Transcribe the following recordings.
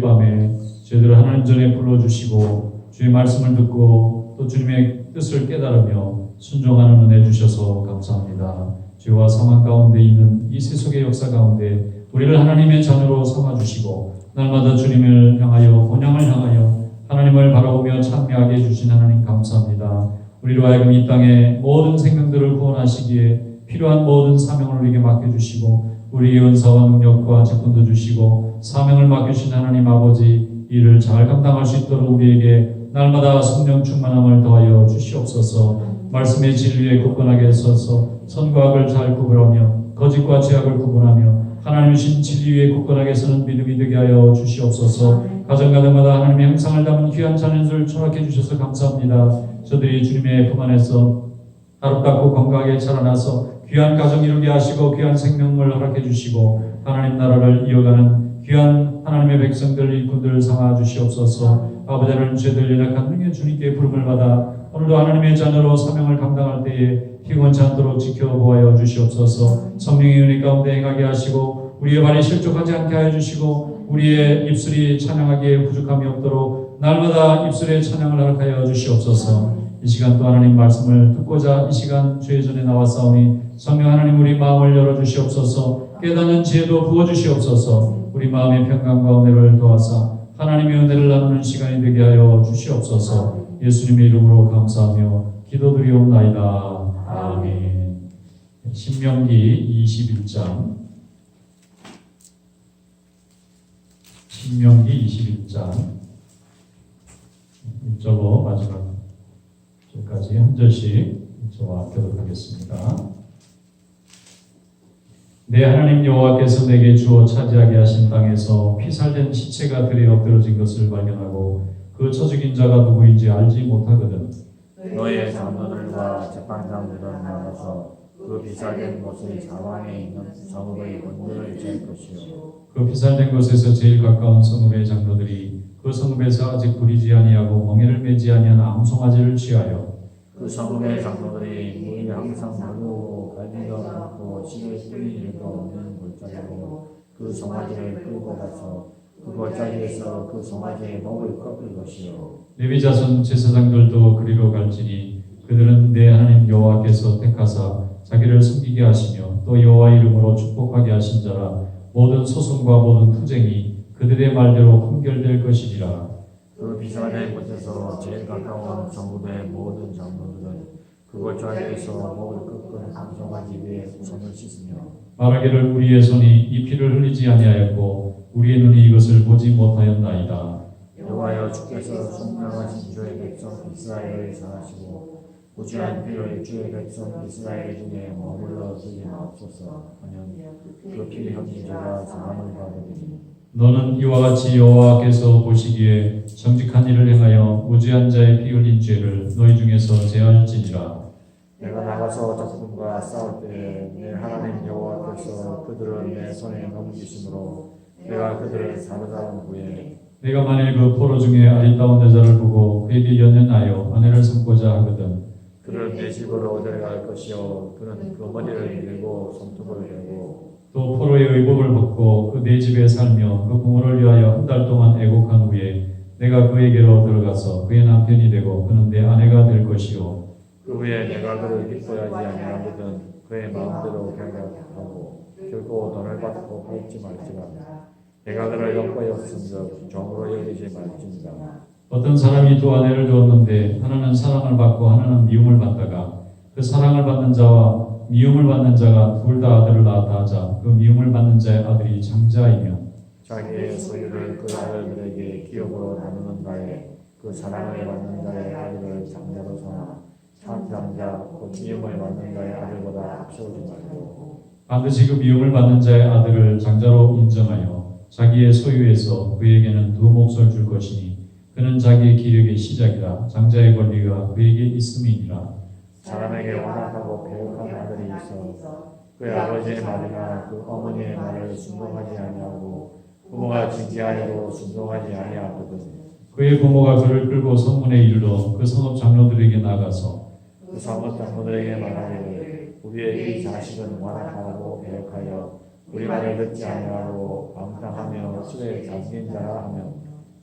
밤에 저희들을 하나님 전에 불러주시고 주의 말씀을 듣고 또 주님의 뜻을 깨달으며 순종하는 은혜 주셔서 감사합니다. 죄와 사망 가운데 있는 이 세속의 역사 가운데 우리를 하나님의 자녀로 삼아주시고 날마다 주님을 향하여 본향을 향하여 하나님을 바라보며 찬미하게 해주신 하나님 감사합니다. 우리로 하여금 이 땅의 모든 생명들을 구원하시기에 필요한 모든 사명을 우리에게 맡겨주시고 우리의 은사와 능력과 직분도 주시고 사명을 맡겨주신 하나님 아버지 이를 잘 감당할 수 있도록 우리에게 날마다 성령 충만함을 더하여 주시옵소서. 말씀의 진리에 굳건하게 서서 선과 악을 잘 구분하며 거짓과 죄악을 구분하며 하나님의 신 진리 위에 굳건하게 서는 믿음이 되게 하여 주시옵소서. 가정가정마다 하나님의 형상을 담은 귀한 자녀들을 허락해 주셔서 감사합니다. 저들이 주님의 품 안에서 아름답고 건강하게 자라나서 귀한 가정 이루게 하시고 귀한 생명을 허락해 주시고 하나님 나라를 이어가는 귀한 하나님의 백성들 일꾼들 삼아 주시옵소서. 아버지 하나님 죄들 연약한 능히 주님께 부름을 받아 오늘도 하나님의 자녀로 사명을 감당할 때에 피곤치 않도록 지켜보아여 주시옵소서. 성령의 은혜 가운데 행하게 하시고 우리의 발이 실족하지 않게 하여 주시고 우리의 입술이 찬양하기에 부족함이 없도록 날마다 입술에 찬양을 허락하여 주시옵소서. 이 시간 또 하나님 말씀을 듣고자 이 시간 주의 전에 나왔사오니 성령 하나님 우리 마음을 열어주시옵소서. 깨닫는 지혜도 부어주시옵소서. 우리 마음의 평강과 은혜를 도와사 하나님의 은혜를 나누는 시간이 되게 하여 주시옵소서. 예수님의 이름으로 감사하며 기도드리옵나이다. 아멘. 신명기 21장 신명기 21장 1절로 마지막 절까지 한 절씩 저와 함께 하겠습니다. 내 하나님 여호와께서 내게 주어 차지하게 하신 땅에서 피살된 시체가 들에 엎드러진 것을 발견하고 그 쳐 죽인 자가 누구인지 알지 못하거든. 너의 장로들과 재판장들은 나가서 그 피살된 곳의 사방에 있는 성읍의 문들을 잴 것이요 그 피살된 곳에서 제일 가까운 성읍의 장로들이 그 성읍에서 아직 부리지 아니하고 멍에를 매지 아니한 암송아지를 취하여 그 성읍의 장로들이 물이 항상 맑고 갈비가 많고 씨를 뿌린 일도 없는 골짜기로 그 송아지를 끌고 가서 그 골짜기에서 그 송아지의 목을 꺾을 것이요 레위 자손 제사장들도 그리로 갈지니 그들은 내 하나님 여호와께서 택하사 자기를 섬기게 하시며 또 여호와 이름으로 축복하게 하신 자라 모든 소송과 모든 투쟁이 그들의 말대로 판결될 것이리라. 그 피살된 곳에서 제일 가까운 성읍의 모든 장로들은 그 골짜기에서 목을 꺾은 암송아지 위에 손을 씻으며 말하기를 우리의 손이 이 피를 흘리지 아니하였고 우리의 눈이 이것을 보지 못하였나이다. 여호와여 주께서 순명하신 주의 백성 이스라엘을 사하시고 무죄한 피를 주의 백성 이스라엘 중에 머물러 두지 마옵소서 하면 그 피 흘린 자가 사함을 받으리니 너는 이와 같이 여호와께서 보시기에 정직한 일을 행하여 무죄한 자의 피 흘린 죄를 너희 중에서 제할지니라. 내가 나가서 적군과 싸울 때에 내 하나님 여호와께서 그들을 내 손에 넘기심으로 내가 그들을 사로잡은 후에 내가 만일 그 포로 중에 아리따운 여자를 보고 그에게 연연하여 아내를 삼고자 하거든 그를 내 집으로 데려갈 것이요 그는 그 머리를 밀고 손톱을 베고 또 포로의 의복을 벗고 그 내 집에 살며 그 부모를 위하여 한 달 동안 애곡한 후에 내가 그에게로 들어가서 그의 남편이 되고 그는 내 아내가 될 것이요 그 후에 내가 그를 기뻐하지 아니하거든 그의 마음대로 결박하고 결코 돈을 받고 팔지 말지라 내가 그를 엿보였은즉 종으로 여기지 말지니라. 어떤 사람이 두 아내를 두었는데 하나는 사랑을 받고 하나는 미움을 받다가 그 사랑을 받는 자와 미움을 받는 자가 둘 다 아들을 낳았다 하자 그 미움을 받는 자의 아들이 장자이며 자기의 소유를 그 아들들에게 기업으로 나누는 자에 그 사랑을 받는 자의 아들을 장자로 삼아 참 장자 곧 미움을 받는 자의 아들보다 앞세우지 말고 반드시 그 미움을 받는 자의 아들을 장자로 인정하여 자기의 소유에서 그에게는 두 몫을 줄 것이니 그는 자기의 기력의 시작이라 장자의 권리가 그에게 있음이니라. 사람에게 완악하고 배역한 아들이 있어 그의 아버지의 말이나 그 어머니의 말을 순종하지 아니하고 부모가 징계하여도 순종하지 아니하거든 그의 부모가 그를 끌고 성문에 이르러 그 성읍 장로들에게 나가서 그 성읍 장로들에게 말하기를 우리의 이 자식은 완악하고 배역하여 우리 말을 듣지 아니하고 방탕하며 술에 잠긴 자라 하며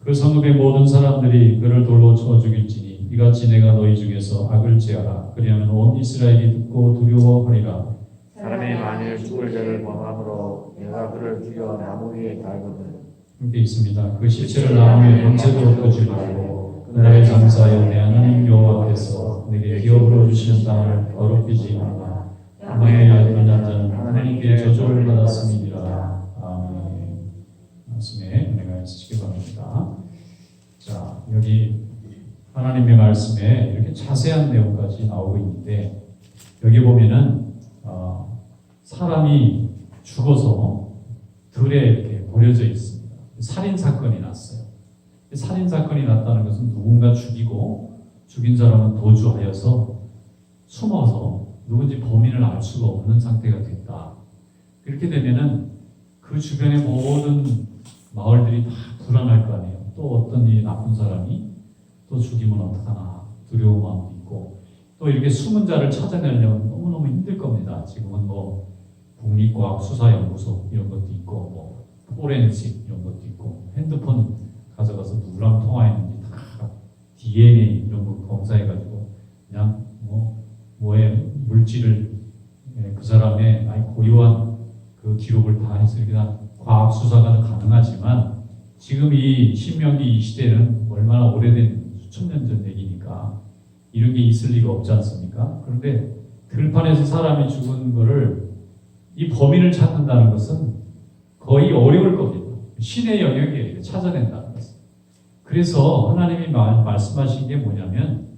그 성읍의 모든 사람들이 그를 돌로 쳐 죽일지니 이같이 내가 너희 중에서 악을 제하라. 그리하면 온 이스라엘이 듣고 두려워하리라. 사람이 만일 죽을 죄를 범함으로 내가 그를 죽여 나무 위에 달거든 이렇게 있습니다. 그 시체를 나무 위에 밤새도록 두지 말고 그날에 장사하여 내 하나님 여호와 앞에서 내게 기업으로 주시는 땅을 더럽히지 말라. 땅에 열매한 자는 하나님께 저주를 받았음이니라. 아멘. 말씀에 은혜가 있으시기 바랍니다. 자, 여기 하나님의 말씀에 이렇게 자세한 내용까지 나오고 있는데 여기 보면은 사람이 죽어서 들에 이렇게 버려져 있습니다. 살인 사건이 났어요. 살인 사건이 났다는 것은 누군가 죽이고 죽인 사람은 도주하여서 숨어서 누군지 범인을 알 수가 없는 상태가 됐다. 그렇게 되면은 그 주변의 모든 마을들이 다 불안할 거 아니에요. 또 어떤 이 나쁜 사람이 또 죽이면 어떡하나 두려운 마음도 있고 또 이렇게 숨은 자를 찾아내려면 너무너무 힘들 겁니다. 지금은 뭐 국립과학수사연구소 이런 것도 있고 뭐 포렌식 이런 것도 있고 핸드폰 가져가서 누구랑 통화했는지 다 DNA 이런 거 검사해가지고 그냥 뭐의 물질을 그 사람의 고유한 그 기록을 다 해서 그냥 과학 수사가 가능하지만 지금 이 신명기 이 시대는 얼마나 오래된 수천 년 전 얘기니까 이런 게 있을 리가 없지 않습니까? 그런데 들판에서 사람이 죽은 거를 이 범인을 찾는다는 것은 거의 어려울 겁니다. 신의 영역이에요. 찾아낸다는 것은. 그래서 하나님이 말씀하신 게 뭐냐면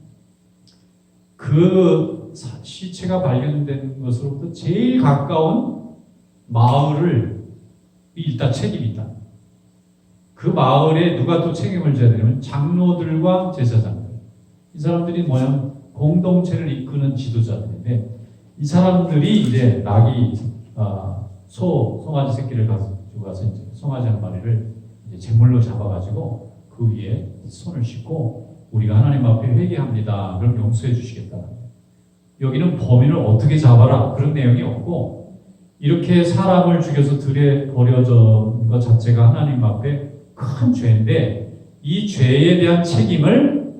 그 시체가 발견된 것으로부터 제일 가까운 마을을 일단 책임이 있다. 그 마을에 누가 또 책임을 져야 되냐면 장로들과 제사장들. 이 사람들이 뭐냐면 공동체를 이끄는 지도자들인데 이 사람들이 이제 낙이 송아지 새끼를 가지고 가서 이제 송아지 한 마리를 이제 제물로 잡아가지고 그 위에 손을 씻고 우리가 하나님 앞에 회개합니다. 그럼 용서해 주시겠다. 여기는 범인을 어떻게 잡아라 그런 내용이 없고 이렇게 사람을 죽여서 들에 버려진 것 자체가 하나님 앞에 큰 죄인데 이 죄에 대한 책임을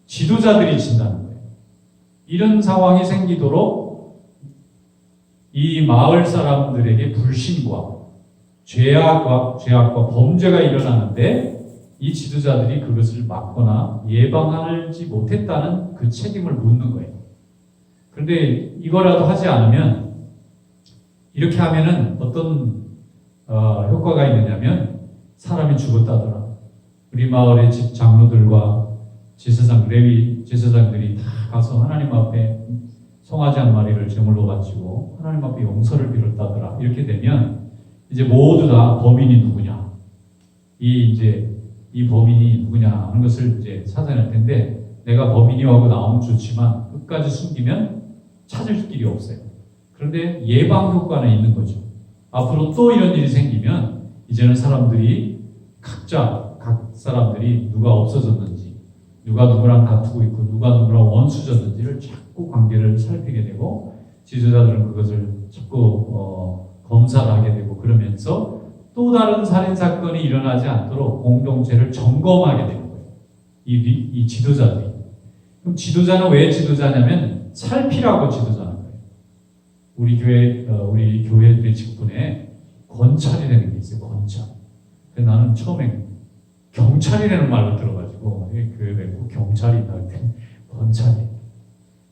지도자들이 진다는 거예요. 이런 상황이 생기도록 이 마을 사람들에게 불신과 죄악과 범죄가 일어나는데 이 지도자들이 그것을 막거나 예방하지 못했다는 그 책임을 묻는 거예요. 그런데 이거라도 하지 않으면 이렇게 하면은 어떤 효과가 있느냐면 사람이 죽었다더라. 우리 마을의 집 장로들과 레위 제사장들이 다 가서 하나님 앞에 송아지 한 마리를 제물로 바치고 하나님 앞에 용서를 빌었다더라. 이렇게 되면 이제 모두 다 범인이 누구냐, 이 범인이 누구냐 하는 것을 이제 찾아낼 텐데 내가 범인이라고 나오면 좋지만 끝까지 숨기면 찾을 길이 없어요. 그런데 예방 효과는 있는 거죠. 앞으로 또 이런 일이 생기면 이제는 사람들이 각 사람들이 누가 없어졌는지, 누가 누구랑 다투고 있고 누가 누구랑 원수졌는지를 자꾸 관계를 살피게 되고 지도자들은 그것을 자꾸 검사를 하게 되고 그러면서 또 다른 살인 사건이 일어나지 않도록 공동체를 점검하게 되는 거예요. 이 지도자들이. 그럼 지도자는 왜 지도자냐면 살피라고 지도자는 거예요. 우리 교회들의 직분에 권찰이라는 게 있어요. 권찰. 나는 처음에 경찰이라는 말을 들어가지고 교회에 꼭 경찰이 나올 때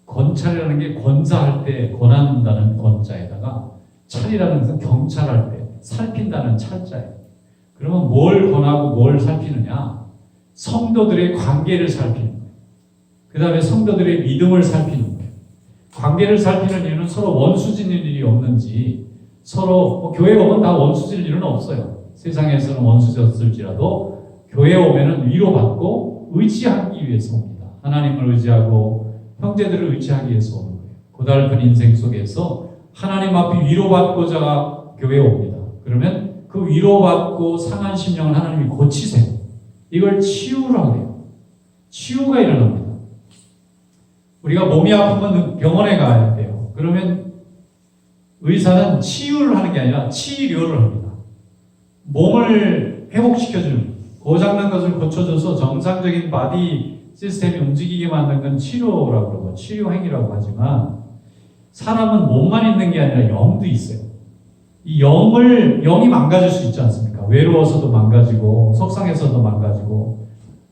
권찰이라는 게 권사할 때 권한다는 권자에다가 찰이라는 것은 경찰할 때 살핀다는 찰자예요. 그러면 뭘 권하고 뭘 살피느냐? 성도들의 관계를 살피는 거예요. 그 다음에 성도들의 믿음을 살피는 거예요. 관계를 살피는 이유는 서로 원수짓는 일이 없는지 서로 교회 오면 다 원수질 일은 없어요. 세상에서는 원수졌을지라도 교회 오면은 위로받고 의지하기 위해서 옵니다. 하나님을 의지하고 형제들을 의지하기 위해서 오는 거예요. 고달픈 인생 속에서 하나님 앞에 위로받고자 교회에 옵니다. 그러면 그 위로받고 상한 심령을 하나님이 고치세요. 이걸 치유라고 해요. 치유가 일어납니다. 우리가 몸이 아프면 병원에 가야 돼요. 그러면 의사는 치유를 하는 게 아니라 치료를 합니다. 몸을 회복시켜주는, 고장난 것을 고쳐줘서 정상적인 바디 시스템이 움직이게 만든 건 치료라고 그러고 치료 행위라고 하지만, 사람은 몸만 있는 게 아니라 영도 있어요. 이 영이 망가질 수 있지 않습니까? 외로워서도 망가지고 속상해서도 망가지고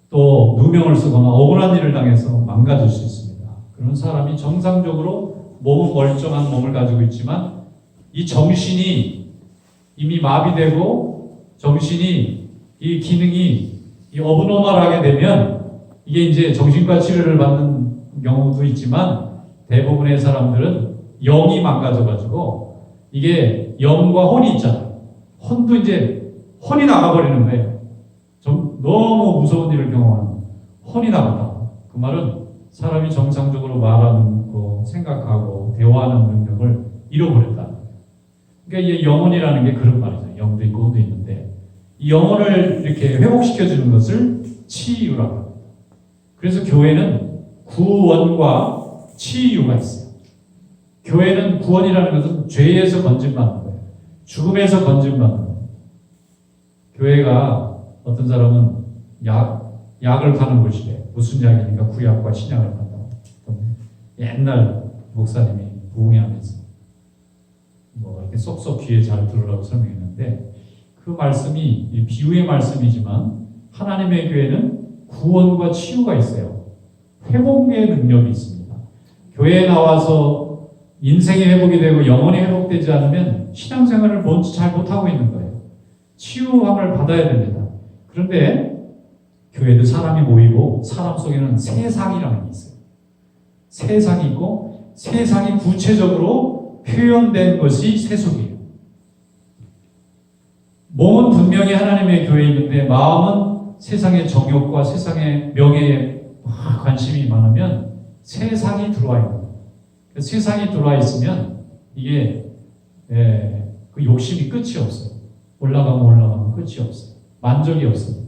또 누명을 쓰거나 억울한 일을 당해서 망가질 수 있습니다. 그런 사람이 정상적으로 몸은 멀쩡한 몸을 가지고 있지만 이 정신이 이미 마비되고 정신이 이 기능이 이 어브노멀하게 되면 이게 이제 정신과 치료를 받는 경우도 있지만 대부분의 사람들은 영이 망가져가지고 이게 영과 혼이 있잖아요. 혼도 이제 혼이 나가버리는 거예요. 좀 너무 무서운 일을 경험하는 혼이 나간다. 그 말은 사람이 정상적으로 말하는 거, 생각하고 대화하는 능력을 잃어버렸다. 그러니까 이 영혼이라는 게 그런 말이죠. 영도 있고 혼도 있는데 이 영혼을 이렇게 회복시켜주는 것을 치유라고 합니다. 그래서 교회는 구원과 치유가 있어요. 교회는 구원이라는 것은 죄에서 건짐받는 거예요. 죽음에서 건짐받는 거예요. 교회가 어떤 사람은 약을 파는 곳이래. 무슨 약이니까 구약과 신약을 판다고. 옛날 목사님이 부흥회하면서 뭐 이렇게 쏙쏙 귀에 잘 들으라고 설명했는데 그 말씀이 비유의 말씀이지만 하나님의 교회는 구원과 치유가 있어요. 회복의 능력이 있습니다. 교회에 나와서 인생이 회복이 되고 영혼이 회복되지 않으면 신앙생활을 뭔지 잘 못하고 있는 거예요. 치유함을 받아야 됩니다. 그런데 교회도 사람이 모이고 사람 속에는 세상이라는 게 있어요. 세상이 있고 세상이 구체적으로 표현된 것이 세속이에요. 몸은 분명히 하나님의 교회에 있는데 마음은 세상의 정욕과 세상의 명예에 관심이 많으면 세상이 들어와요. 세상이 들어와 있으면 이게 그 욕심이 끝이 없어요. 올라가면 끝이 없어요. 만족이 없어요.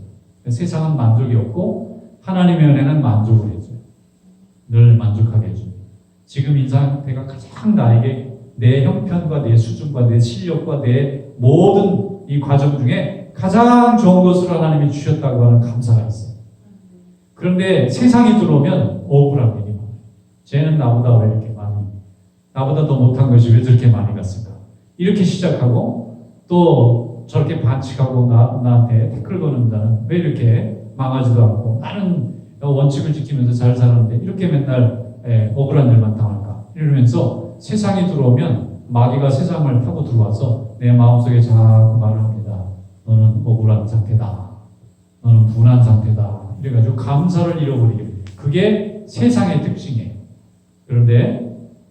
세상은 만족이 없고 하나님의 은혜는 만족을 해줘요. 늘 만족하게 해줍니다. 지금 이 상태가 가장 나에게 내 형편과 내 수준과 내 실력과 내 모든 이 과정 중에 가장 좋은 것을 하나님이 주셨다고 하는 감사가 있어요. 그런데 세상이 들어오면 억울한 일이 많아요. 쟤는 나보다 왜 이렇게 나보다 더 못한 것이 왜 저렇게 많이 갔을까? 이렇게 시작하고 또 저렇게 반칙하고 나한테 태클 거는 자는 왜 이렇게 망하지도 않고 나는 원칙을 지키면서 잘 사는데 이렇게 맨날 억울한 일만 당할까? 이러면서 세상이 들어오면 마귀가 세상을 타고 들어와서 내 마음속에 자꾸 말을 합니다. 너는 억울한 상태다. 너는 분한 상태다. 이래가지고 감사를 잃어버리게 돼요. 그게 세상의 특징이에요. 그런데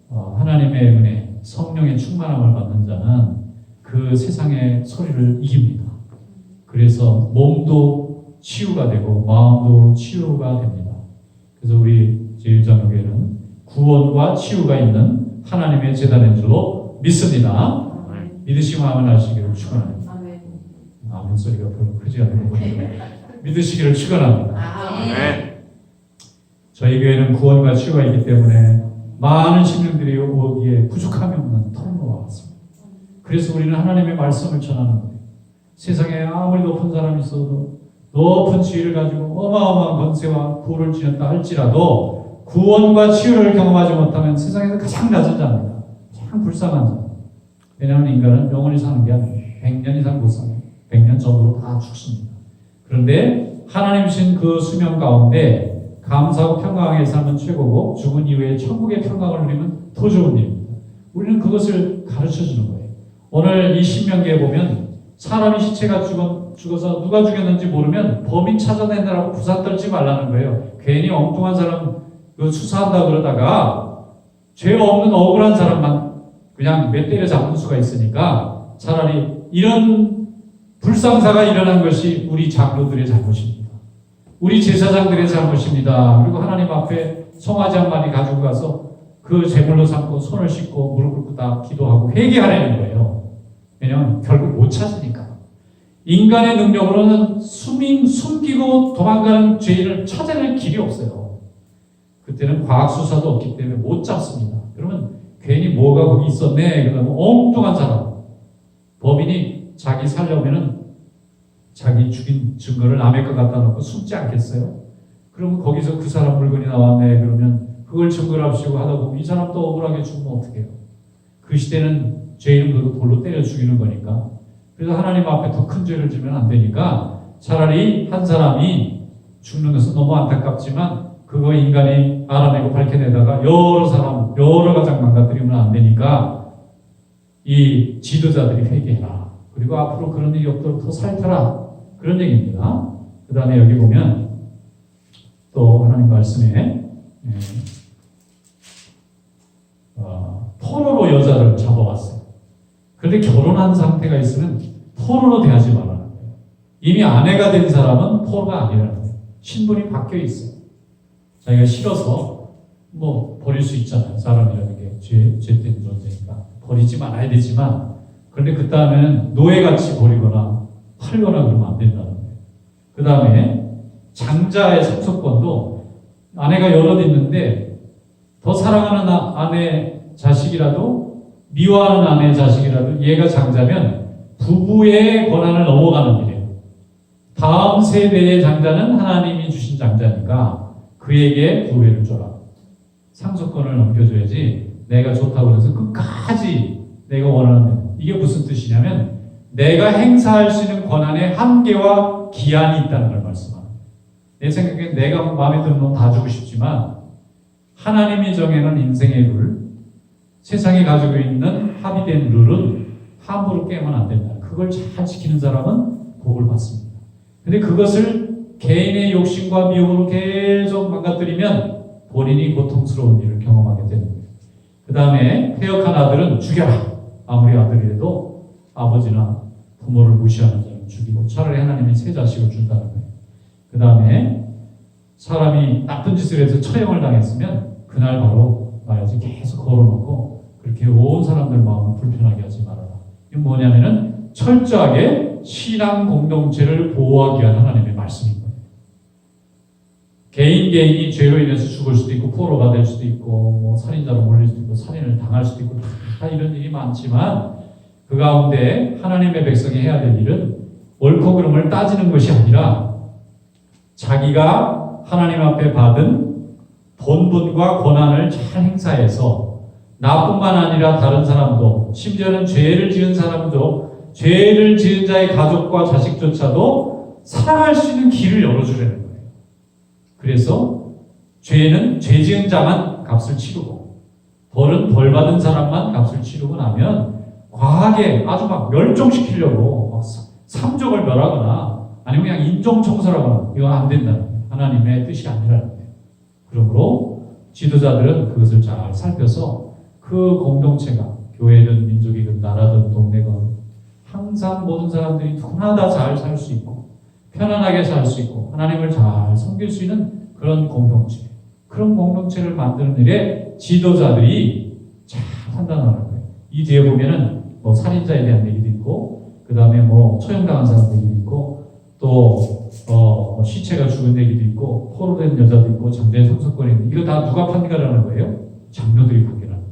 하나님의 은혜, 성령의 충만함을 받는 자는 그 세상의 소리를 이깁니다. 그래서 몸도 치유가 되고 마음도 치유가 됩니다. 그래서 우리 제1장로교회는 구원과 치유가 있는 하나님의 재단인 줄로 믿습니다. 믿으시고 아멘하시기를 축원합니다. 아멘 소리가 별로 크지 않는 것 같아요. 믿으시기를 축원합니다. 저희 교회는 구원과 치유가 있기 때문에 많은 신령들이 오기에 부족함이 없는 통로와 같습니다. 그래서 우리는 하나님의 말씀을 전하는 거예요. 세상에 아무리 높은 사람이 있어도 높은 지위를 가지고 어마어마한 권세와 부를 지녔다 할지라도 구원과 치유를 경험하지 못하면 세상에서 가장 낮은 자입니다. 참 불쌍한 자. 왜냐하면 인간은 영원히 사는 게 아니에요. 100년 이상 못 살아요. 100년 전으로 다 죽습니다. 그런데 하나님 주신 그 수명 가운데 감사하고 평강하게 살면 최고고 죽은 이후에 천국의 평강을 누리면 더 좋은 일입니다. 우리는 그것을 가르쳐주는 거예요. 오늘 이 신명기에 보면 사람이 시체가 죽어서 누가 죽였는지 모르면 범인 찾아내느라고 부사 떨지 말라는 거예요. 괜히 엉뚱한 사람 수사한다 그러다가 죄 없는 억울한 사람만 그냥 몇 때려 잡는 수가 있으니까 차라리 이런 불상사가 일어난 것이 우리 장로들의 잘못입니다. 우리 제사장들의 잘못입니다. 그리고 하나님 앞에 송아지 한 마리 가지고 가서 그 제물로 삼고 손을 씻고 무릎 꿇고 다 기도하고 회개하라는 거예요. 왜냐하면 결국 못 찾으니까. 인간의 능력으로는 숨기고 도망가는 죄인을 찾아낼 길이 없어요. 그때는 과학수사도 없기 때문에 못 잡습니다. 그러면 괜히 뭐가 거기 있었네. 그러면 엉뚱한 사람. 법인이 자기 살려면은 자기 죽인 증거를 남의 것 갖다 놓고 숨지 않겠어요? 그러면 거기서 그 사람 물건이 나왔네. 그러면 그걸 증거를 합시고 하다 보면 이 사람 또 억울하게 죽으면 어떡해요? 그 시대는 죄인을 돌로 때려 죽이는 거니까. 그래서 하나님 앞에 더 큰 죄를 지면 안 되니까 차라리 한 사람이 죽는 것은 너무 안타깝지만 그거 인간이 알아내고 밝혀내다가 여러 사람, 여러 가정 망가뜨리면 안 되니까 이 지도자들이 회개해라. 그리고 앞으로 그런 일이 없도록 더 살펴라. 그런 얘기입니다. 그 다음에 여기 보면 또 하나님 말씀에 포로로 여자를 잡아왔어요. 그런데 결혼한 상태가 있으면 포로로 대하지 말라는 거예요. 이미 아내가 된 사람은 포로가 아니라는 거예요. 신분이 바뀌어 있어요. 자기가 싫어서 뭐 버릴 수 있잖아요. 사람이라는 게 죄된 존재니까 버리지 말아야 되지만 그런데 그 다음에는 노예같이 버리거나 팔거나 그러면 안 된다는 거예요. 그 다음에 장자의 상속권도 아내가 여럿 있는데 더 사랑하는 아내 자식이라도 미워하는 아내 자식이라도 얘가 장자면 부부의 권한을 넘어가는 일이에요. 다음 세대의 장자는 하나님이 주신 장자니까 그에게 부회를 줘라. 상속권을 넘겨줘야지 내가 좋다고 해서 끝까지 내가 원하는 대로. 이게 무슨 뜻이냐면 내가 행사할 수 있는 권한의 한계와 기한이 있다는 걸 말씀합니다. 내 생각엔 내가 마음에 드는 건 다 주고 싶지만 하나님이 정해놓은 인생의 룰, 세상이 가지고 있는 합의된 룰은 함부로 깨면 안 된다. 그걸 잘 지키는 사람은 복을 받습니다. 근데 그것을 개인의 욕심과 미움으로 계속 망가뜨리면 본인이 고통스러운 일을 경험하게 되는 거예요. 그 다음에 폐역한 아들은 죽여라. 아무리 아들이라도 아버지나 부모를 무시하는 자는 죽이고 차라리 하나님이 새 자식을 준다는 거예요. 그 다음에 사람이 나쁜 짓을 해서 처형을 당했으면 그날 바로 와야지 계속 걸어놓고 그렇게 온 사람들 마음을 불편하게 하지 말아라. 이게 뭐냐면은 철저하게 신앙 공동체를 보호하기 위한 하나님의 말씀인 거예요. 개인이 죄로 인해서 죽을 수도 있고 포로가 될 수도 있고 뭐 살인자로 몰릴 수도 있고 살인을 당할 수도 있고 다 이런 일이 많지만 그 가운데 하나님의 백성이 해야 될 일은 옳고 그름을 따지는 것이 아니라 자기가 하나님 앞에 받은 본분과 권한을 잘 행사해서 나뿐만 아니라 다른 사람도 심지어는 죄를 지은 사람도 죄를 지은 자의 가족과 자식조차도 사랑할 수 있는 길을 열어주려는 거예요. 그래서 죄는 죄 지은 자만 값을 치르고 벌은 벌 받은 사람만 값을 치르고 나면 과하게 아주 막 멸종시키려고 막 삼족을 멸하거나 아니면 그냥 인종청소하거나 이건 안 된다는 거예요. 하나님의 뜻이 아니라는 거예요. 그러므로 지도자들은 그것을 잘 살펴서 그 공동체가 교회든 민족이든 나라든 동네든 항상 모든 사람들이 누구나 다 잘 살 수 있고 편안하게 살 수 있고 하나님을 잘 섬길 수 있는 그런 공동체, 그런 공동체를 만드는 일에 지도자들이 잘 판단하는 거예요. 이 뒤에 보면은 뭐 살인자에 대한 얘기도 있고 그 다음에 뭐 처형당한 사람 얘기도 있고 또 시체가 죽은 얘기도 있고 포로된 여자도 있고 장자의 상속권이 있고 이거 다 누가 판결하는 거예요? 장로들이 판결하는 거예요.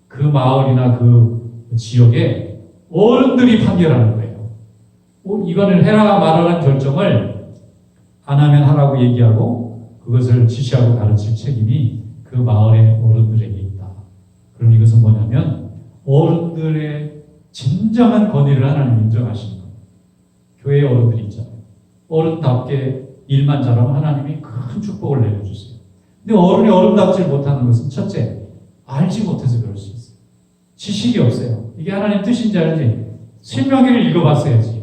그 마을이나 그 지역에 어른들이 판결하는 거예요. 이거는 해라 말하라는 결정을 안 하면 하라고 얘기하고 그것을 지시하고 가르칠 책임이 그 마을의 어른들에게 있다. 그럼 이것은 뭐냐면 어른들의 진정한 권위를 하나님 인정하시는 거예요. 교회의 어른들이 있잖아요. 어른답게 일만 잘하면 하나님이 큰 축복을 내려주세요. 근데 어른이 어른답지 못하는 것은 첫째, 알지 못해서 그럴 수 있어요. 지식이 없어요. 이게 하나님 뜻인지 알지? 신명기를 읽어봤어야지.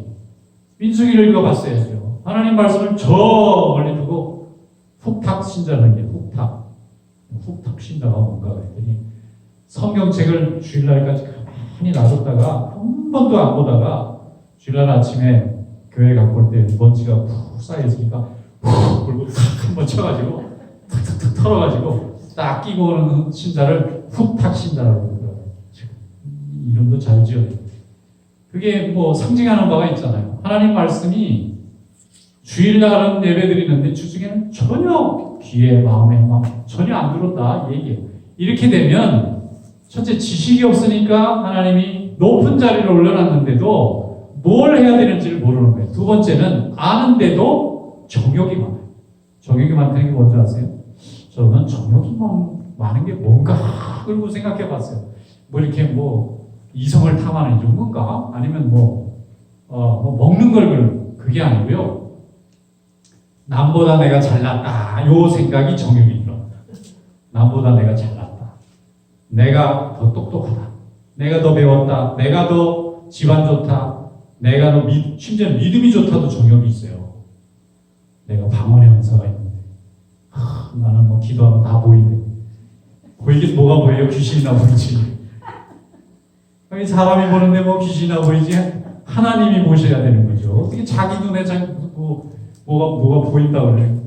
민수기를 읽어봤어야죠. 하나님 말씀을 저 멀리 두고 훅탁 신자는 게 훅탁 신자가 뭔가 그랬더니 성경책을 주일날까지 가만히 놔뒀다가 한 번도 안 보다가 주일날 아침에 교회 갖고 올 때 먼지가 푹 쌓여있으니까 푹 불고 탁 한번 쳐가지고 탁탁탁 털어가지고 딱 끼고 오는 신자를 훅탁 신자라고 그러더라고요. 이름도 잘 지어요. 그게 뭐 상징하는 바가 있잖아요. 하나님 말씀이 주일날은 예배 드리는데 주중에는 전혀 귀에 마음에 막 전혀 안 들었다 얘기해요. 이렇게 되면 첫째, 지식이 없으니까 하나님이 높은 자리를 올려놨는데도 뭘 해야 되는지를 모르는 거예요. 두 번째는 아는데도 정욕이 많아요. 정욕이 많다는 게 뭔지 아세요? 저는 정욕이 많은 게 뭔가 그러고 생각해 봤어요. 뭐 이렇게 뭐 이성을 탐하는 이런 건가? 아니면 뭐 먹는 걸 그게 아니고요. 남보다 내가 잘났다. 요 생각이 정욕이 들어. 남보다 내가 잘났다. 내가 더 똑똑하다. 내가 더 배웠다. 내가 더 집안 좋다. 내가 더 심지어 믿음이 좋다도 정욕이 있어요. 내가 방언의 은사가 있는데 나는 뭐 기도하면 다 보이네. 보이긴 뭐가 보여요? 귀신이나 보이지. 사람이 보는데 뭐 귀신이나 보이지. 하나님이 보셔야 되는 거죠. 어떻게 자기 눈에 뭐가 보인다고 그래요?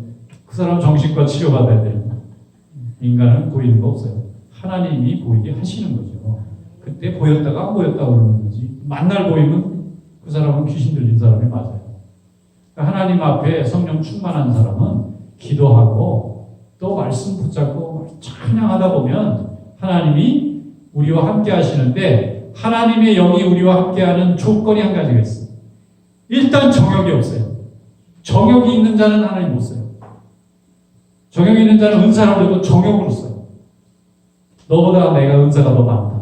그 사람 정신과 치료받아야 돼요. 인간은 보이는 거 없어요. 하나님이 보이게 하시는 거죠. 그때 보였다가 안 보였다고 그러는 거지. 만날 보이면 그 사람은 귀신 들린 사람이 맞아요. 하나님 앞에 성령 충만한 사람은 기도하고 또 말씀 붙잡고 찬양하다 보면 하나님이 우리와 함께 하시는데 하나님의 영이 우리와 함께하는 조건이 한 가지가 있어요. 일단 정욕이 없어요. 정욕이 있는 자는 하나님 못 써요. 정욕이 있는 자는 은사를 들고 정욕으로 써요. 너보다 내가 은사가 더 많다.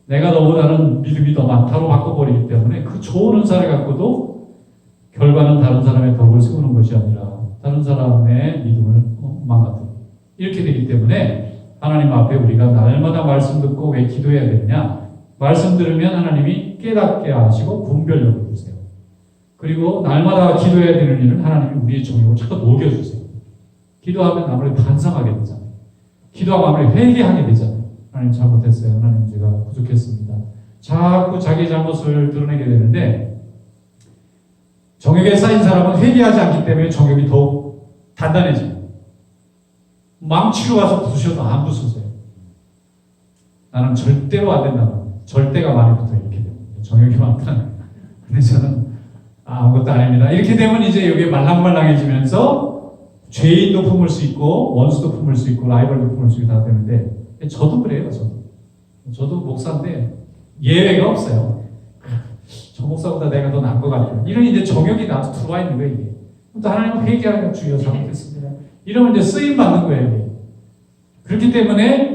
내가 너보다는 믿음이 더 많다로 바꿔버리기 때문에 그 좋은 은사를 갖고도 결과는 다른 사람의 덕을 세우는 것이 아니라 다른 사람의 믿음을 망가뜨리고 이렇게 되기 때문에 하나님 앞에 우리가 날마다 말씀 듣고 왜 기도해야 되느냐? 말씀 들으면 하나님이 깨닫게 하시고 분별력을 주세요. 그리고 날마다 기도해야 되는 일은 하나님이 우리의 정욕을 자꾸 녹여주세요. 기도하면 아무래도 반성하게 되잖아요. 기도하면 아무래도 회개하게 되잖아요. 하나님 잘못했어요. 하나님 제가 부족했습니다. 자꾸 자기 잘못을 드러내게 되는데 정욕에 쌓인 사람은 회개하지 않기 때문에 정욕이 더욱 단단해져요. 망치로 가서 부수셔도 안 부수세요. 나는 절대로 안 된다고. 절대가 많이 붙어 이렇게 됩니다. 정욕이 많다는. 근데 저는 아무것도 아닙니다. 이렇게 되면 이제 여기에 말랑말랑해지면서 죄인도 품을 수 있고 원수도 품을 수 있고 라이벌도 품을 수 있고 다 되는데 저도 그래요. 저도 목사인데 예외가 없어요. 저 목사보다 내가 더 나은 것 같아요. 이런 이제 정욕이 나한테 들어와 있는 거예요. 이게. 또 하나님은 회개하는 주여 잘못했습니다. 이러면 이제 쓰임 받는 거예요. 그렇기 때문에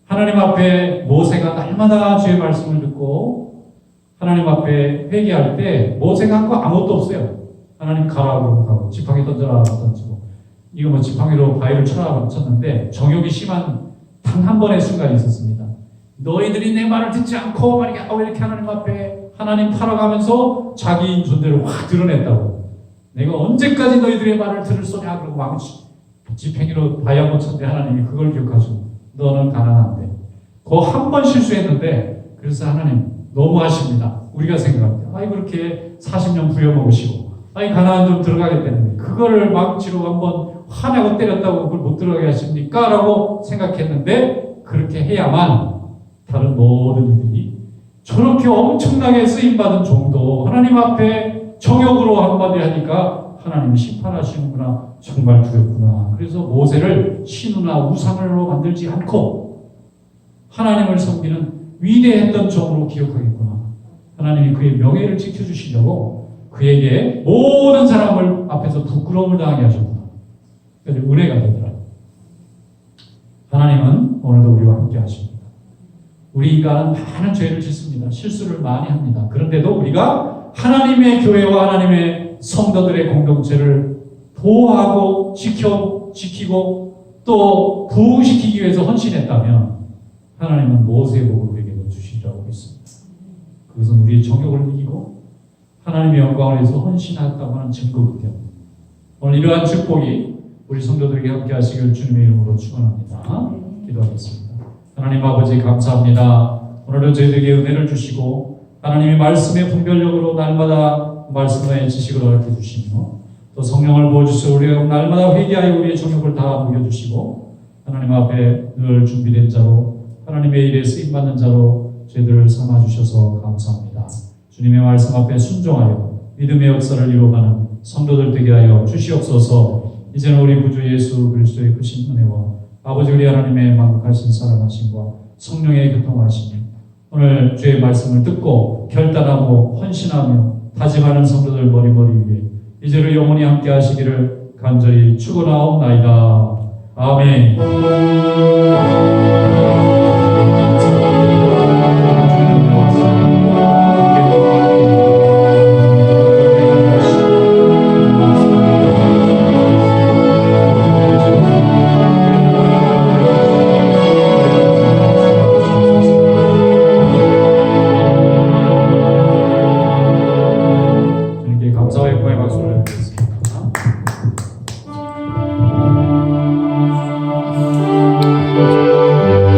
하나님 앞에 모세가 날마다 주의 말씀을 듣고 하나님 앞에 회개할 때 모세가 한 거 아무것도 없어요. 하나님 가라 그러고 가고 지팡이 던져라 던지고 이거 뭐 지팡이로 바위를 쳐라 쳤는데 정욕이 심한 단 한 번의 순간이 있었습니다. 너희들이 내 말을 듣지 않고 말이야 이렇게 하나님 앞에 하나님 팔아가면서 자기인 존재를 확 드러냈다고. 내가 언제까지 너희들의 말을 들을 소냐 그러고 막 지팡이로 바위 한번 쳤는데 하나님이 그걸 기억하시고 너는 가난한데 그 한 번 실수했는데 그래서 하나님 너무하십니다. 우리가 생각할 때 아이 그렇게 40년 부려먹으시고 아이 가난한 좀 들어가겠다는데 그거를 망치로 한번 화내고 때렸다고 그걸 못 들어가게 하십니까? 라고 생각했는데 그렇게 해야만 다른 모든 이들이 저렇게 엄청나게 쓰임받은 정도 하나님 앞에 정욕으로 한마디 하니까 하나님이 심판하시는구나 정말 두렵구나. 그래서 모세를 신우나 우상으로 만들지 않고 하나님을 섬기는 위대했던 종으로 기억하겠구나. 하나님이 그의 명예를 지켜주시려고 그에게 모든 사람을 앞에서 부끄러움을 당하게 하셨구나. 그래서 은혜가 되더라고요. 하나님은 오늘도 우리와 함께 하십니다. 우리 인간은 많은 죄를 짓습니다. 실수를 많이 합니다. 그런데도 우리가 하나님의 교회와 하나님의 성도들의 공동체를 보호하고 지키고 또 부흥시키기 위해서 헌신했다면 하나님은 모세의 복을 우리에게 주시리라고 했습니다. 그것은 우리의 정욕을 이기고 하나님의 영광을 위해서 헌신했다고 하는 증거이기 때문에 오늘 이러한 축복이 우리 성도들에게 함께 하시길 주님의 이름으로 축원합니다. 기도하겠습니다. 하나님 아버지 감사합니다. 오늘도 저희들에게 은혜를 주시고 하나님의 말씀의 분별력으로 날마다 말씀의 지식을 가르쳐 주시며 또 성령을 부어주시고 우리가 날마다 회개하여 우리의 정욕을 다 녹여주시고 하나님 앞에 늘 준비된 자로 하나님의 일에 쓰임받는 자로 저희들을 삼아주셔서 감사합니다. 주님의 말씀 앞에 순종하여 믿음의 역사를 이루어가는 성도들 되게 하여 주시옵소서. 이제는 우리 구주 예수 그리스도의 크신 은혜와 아버지 우리 하나님의 만국하신 사랑하심과 성령의 교통하심이 오늘 주의 말씀을 듣고 결단하고 헌신하며 다짐하는 성도들 머리머리 위에 이제로 영원히 함께 하시기를 간절히 축원하옵나이다. 아멘.